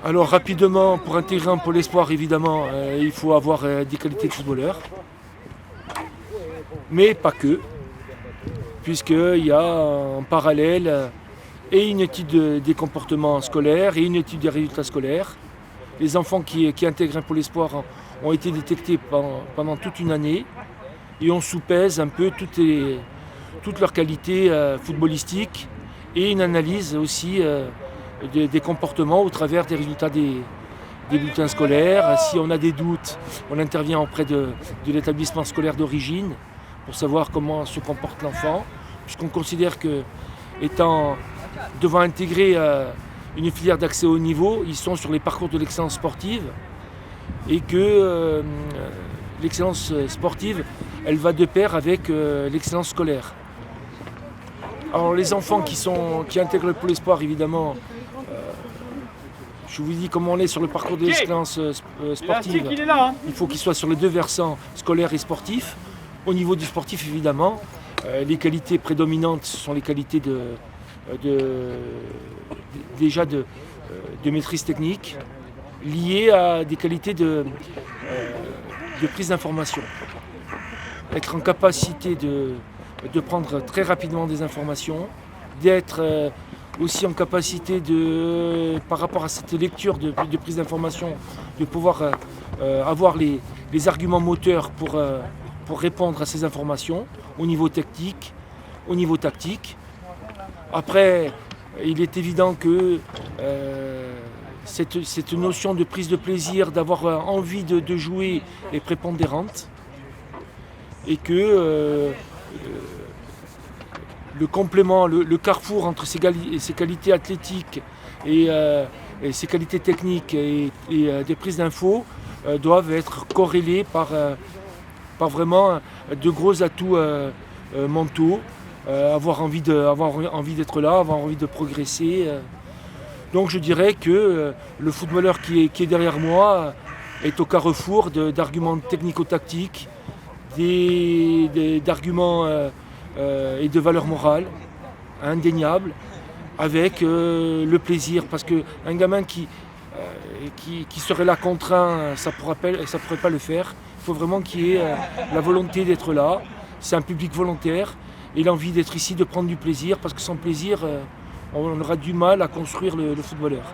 Alors rapidement, pour intégrer un pôle espoir, évidemment, il faut avoir des qualités de footballeur. Mais pas que, puisqu'il y a en parallèle et une étude des comportements scolaires et une étude des résultats scolaires. Les enfants qui intègrent un pôle espoir ont été détectés pendant toute une année et on soupèse un peu toutes leurs qualités footballistiques et une analyse aussi des comportements au travers des résultats des bulletins scolaires. Si on a des doutes, on intervient auprès de l'établissement scolaire d'origine pour savoir comment se comporte l'enfant, puisqu'on considère que, devant intégrer une filière d'accès au niveau, ils sont sur les parcours de l'excellence sportive et que l'excellence sportive, elle va de pair avec l'excellence scolaire. Alors les enfants qui intègrent le pôle espoir, évidemment, je vous dis comment on est sur le parcours de l'excellence sportive. Il faut qu'ils soient sur les deux versants, scolaire et sportif. Au niveau du sportif, évidemment, les qualités prédominantes sont les qualités de maîtrise technique, liées à des qualités de prise d'information. Être en capacité de prendre très rapidement des informations, d'être aussi en capacité par rapport à cette lecture de prise d'information, de pouvoir avoir les arguments moteurs pour répondre à ces informations au niveau technique, au niveau tactique. Après, il est évident que cette notion de prise de plaisir, d'avoir envie de jouer est prépondérante et que le complément, le carrefour entre ses qualités athlétiques et ses qualités techniques et des prises d'infos doivent être corrélés par vraiment de gros atouts mentaux, avoir envie d'être là, avoir envie de progresser. Donc je dirais que le footballeur qui est derrière moi est au carrefour d'arguments technico-tactiques, d'arguments et de valeurs morales indéniables, avec le plaisir, parce qu'un gamin qui serait là contraint, ça pourrait pas le faire. Il faut vraiment qu'il y ait la volonté d'être là. C'est un public volontaire et l'envie d'être ici, de prendre du plaisir, parce que sans plaisir, on aura du mal à construire le footballeur.